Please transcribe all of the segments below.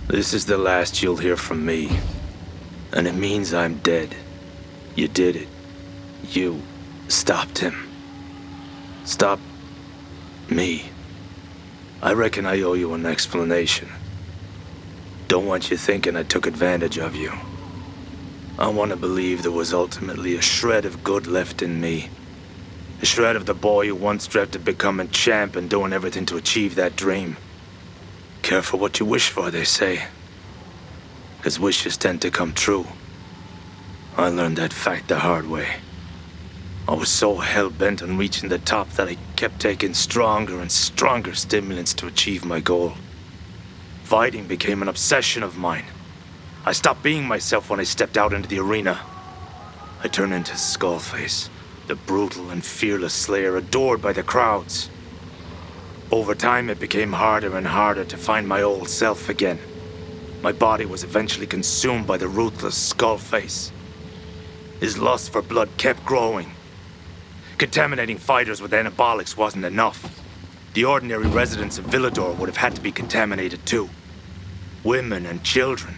This is the last you'll hear from me. And it means I'm dead. You did it. You stopped him. Stop me. I reckon I owe you an explanation. Don't want you thinking I took advantage of you. I want to believe there was ultimately a shred of good left in me. A shred of the boy who once dreamt of becoming champ and doing everything to achieve that dream. Careful what you wish for, they say. 'Cause wishes tend to come true. I learned that fact the hard way. I was so hell-bent on reaching the top that I kept taking stronger and stronger stimulants to achieve my goal. Fighting became an obsession of mine. I stopped being myself when I stepped out into the arena. I turned into Skullface, the brutal and fearless slayer adored by the crowds. Over time, it became harder and harder to find my old self again. My body was eventually consumed by the ruthless Skullface. His lust for blood kept growing. Contaminating fighters with anabolics wasn't enough. The ordinary residents of Villador would have had to be contaminated too. Women and children.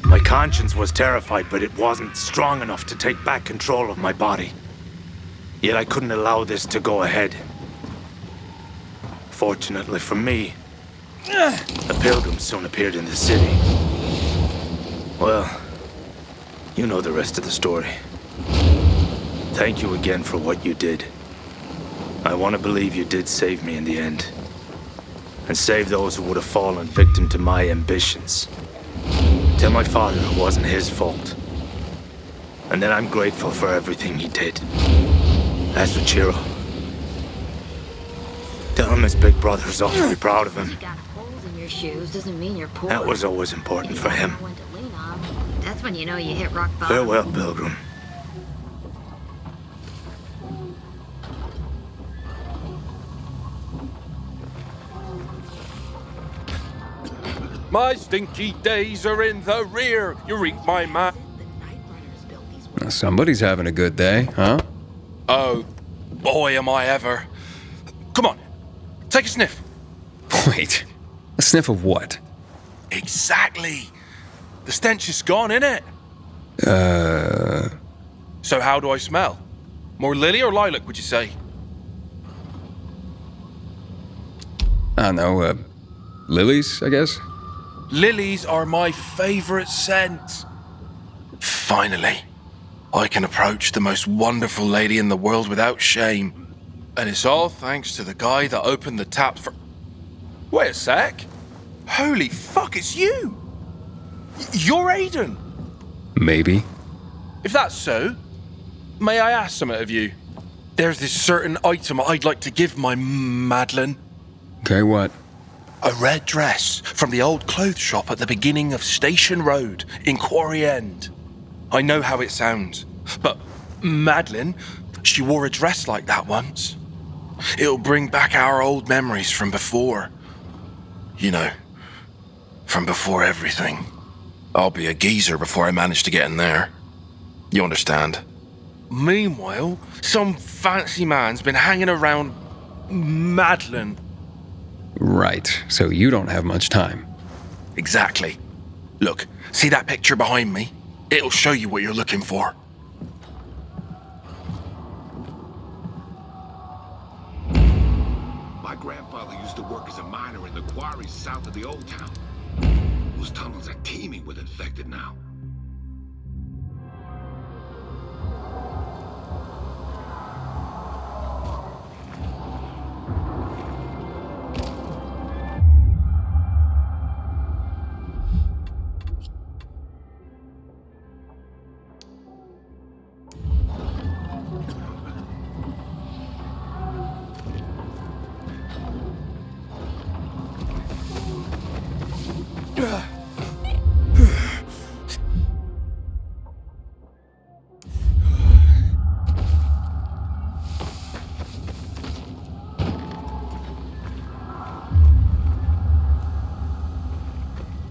My conscience was terrified, but it wasn't strong enough to take back control of my body. Yet I couldn't allow this to go ahead. Fortunately for me, a pilgrim soon appeared in the city. Well, you know the rest of the story. Thank you again for what you did. I want to believe you did save me in the end. And save those who would have fallen victim to my ambitions. Tell my father it wasn't his fault. And that I'm grateful for everything he did. As for Chiro, tell him his big brother's awfully proud of him. You got holes in your shoes doesn't mean you're poor. That was always important for him. That's when you know you hit rock bottom. Farewell, pilgrim. My stinky days are in the rear. You reap my man. Somebody's having a good day, huh? Oh, boy, am I ever. Come on, take a sniff. Wait, a sniff of what? Exactly. The stench is gone, innit? So how do I smell? More lily or lilac, would you say? I don't know, lilies, I guess? Lilies are my favorite scent. Finally, I can approach the most wonderful lady in the world without shame. And it's all thanks to the guy that opened the tap for... Wait a sec. Holy fuck, it's you! You're Aiden. Maybe. If that's so, may I ask something of you? There's this certain item I'd like to give my Madlen. Okay, what? A red dress from the old clothes shop at the beginning of Station Road in Quarry End. I know how it sounds, but Madlen, she wore a dress like that once. It'll bring back our old memories from before. You know, from before everything. I'll be a geezer before I manage to get in there. You understand? Meanwhile, some fancy man's been hanging around Madlen. Right, so you don't have much time. Exactly. Look, see that picture behind me? It'll show you what you're looking for. My grandfather used to work as a miner in the quarries south of the old town. Those tunnels are teeming with infected now.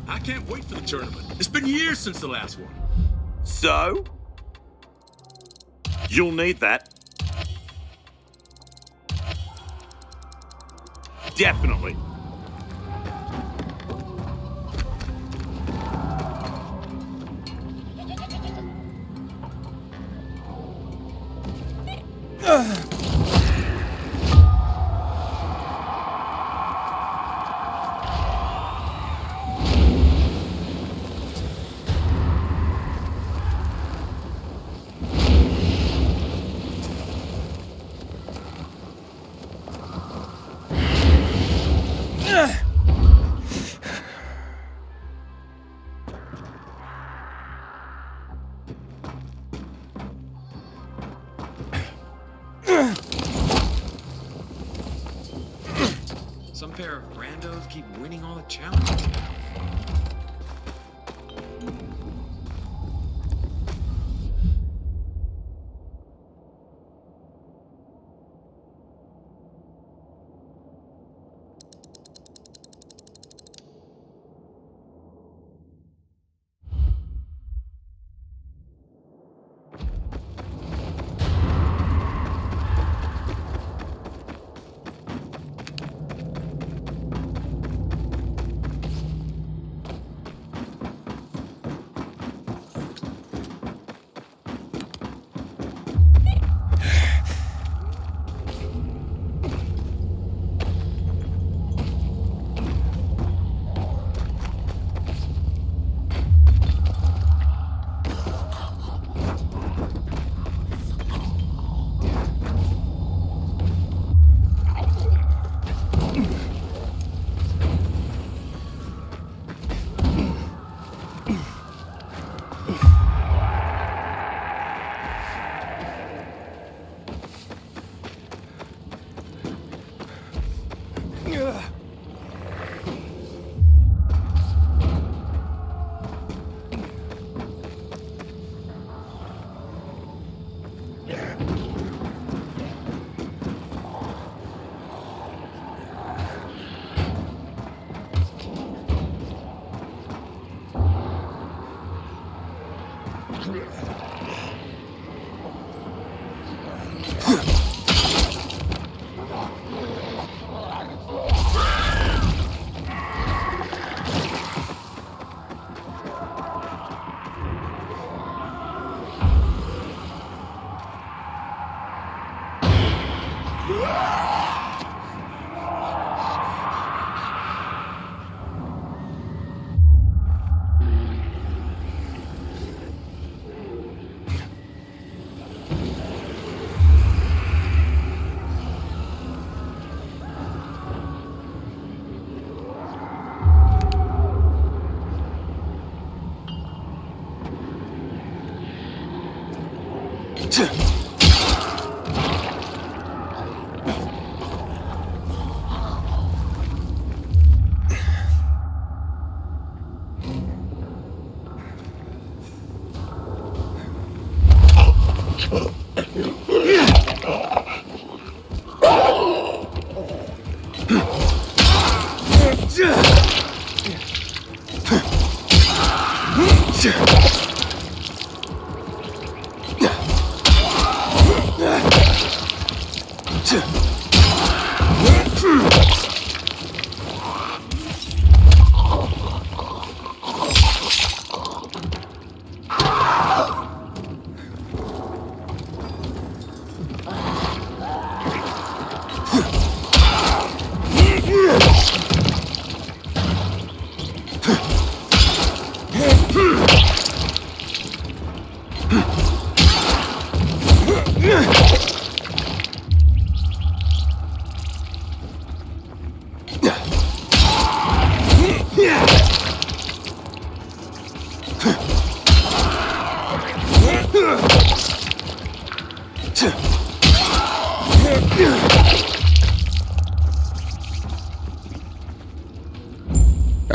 I can't wait for the tournament. It's been years since the last one. So? You'll need that. Some pair of randos keep winning all the challenges.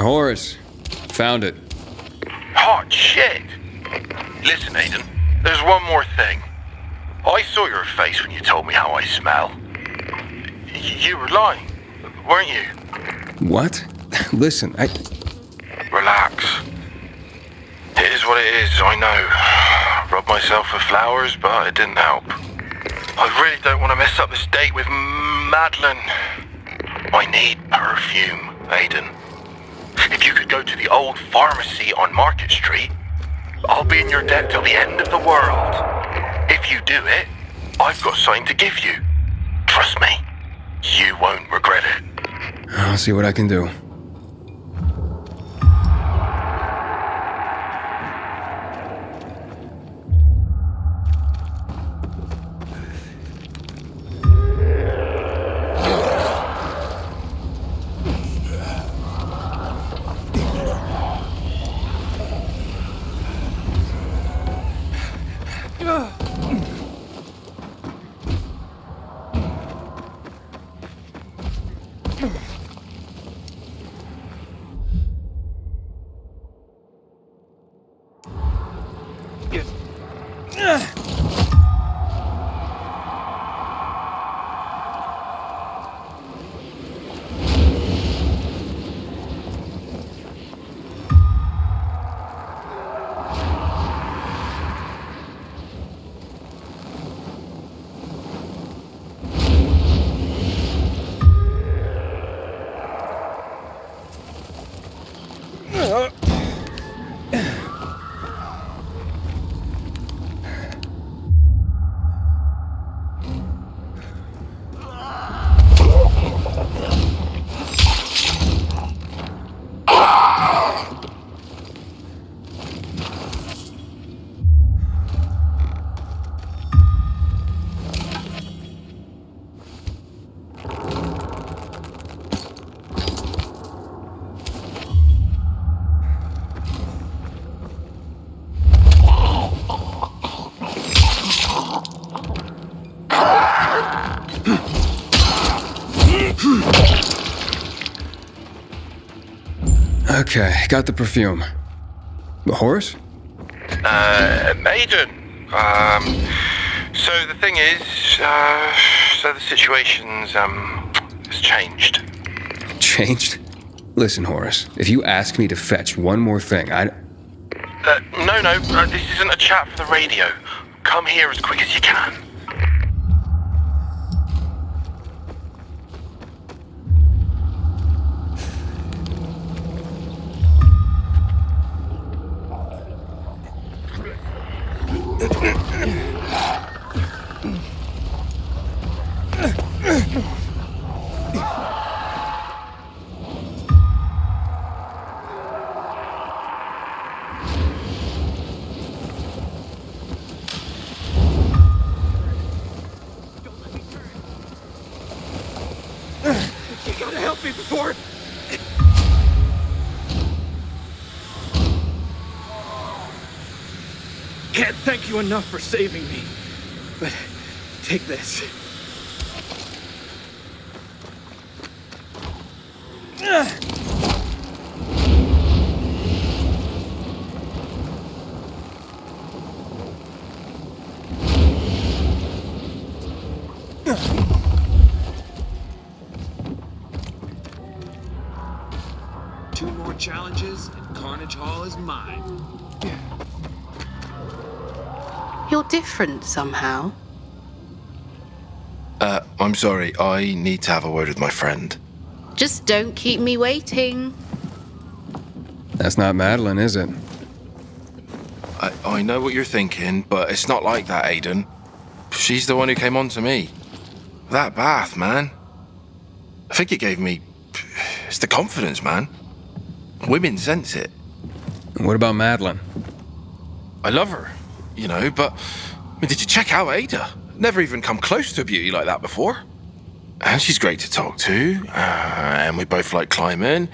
Horace, found it. Hot shit! Listen, Aiden, there's one more thing. I saw your face when you told me how I smell. You were lying, weren't you? What? Listen, Relax. It is what it is, I know. Rubbed myself with flowers, but it didn't help. I really don't want to mess up this date with Madlen. I need perfume, Aiden. If you could go to the old pharmacy on Market Street, I'll be in your debt till the end of the world. If you do it, I've got something to give you. Trust me, you won't regret it. I'll see what I can do. Okay, got the perfume. Horace? Aiden. So the thing is, so the situation's, has changed. Changed? Listen, Horace, if you ask me to fetch one more thing, No, this isn't a chat for the radio. Come here as quick as you can. You gotta help me before... Can't thank you enough for saving me. But take this. Two more challenges, and Carnage Hall is mine. You're different somehow. I'm sorry, I need to have a word with my friend. Just don't keep me waiting. that's not Madlen, is it? I know what you're thinking, but it's not like that, Aiden. She's the one who came on to me. That bath, man. I think it gave me... It's the confidence, man. Women sense it. What about Madlen? I love her, you know, but... I mean, did you check out Ada? Never even come close to a beauty like that before. And she's great to talk to, and we both like climbing,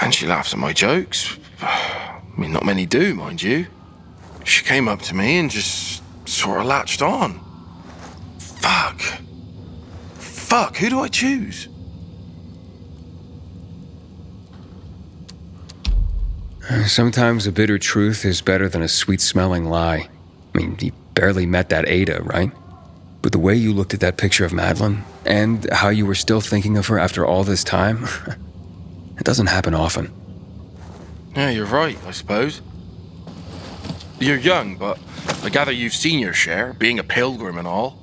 and she laughs at my jokes. I mean, not many do, mind you. She came up to me and just sort of latched on. Fuck, who do I choose? Sometimes a bitter truth is better than a sweet-smelling lie. I mean, you barely met that Ada, right? But the way you looked at that picture of Madlen, and how you were still thinking of her after all this time, it doesn't happen often. Yeah, you're right, I suppose. You're young, but I gather you've seen your share, being a pilgrim and all.